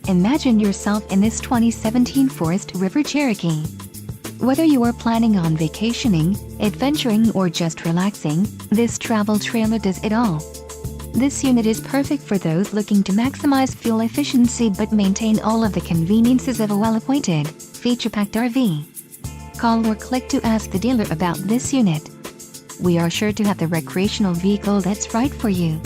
Imagine yourself in this 2017 Forest River Cherokee. Whether you are planning on vacationing, adventuring, or just relaxing, this travel trailer does it all. This unit is perfect for those looking to maximize fuel efficiency but maintain all of the conveniences of a well-appointed, feature-packed RV. Call or click to ask the dealer about this unit. We are sure to have the recreational vehicle that's right for you.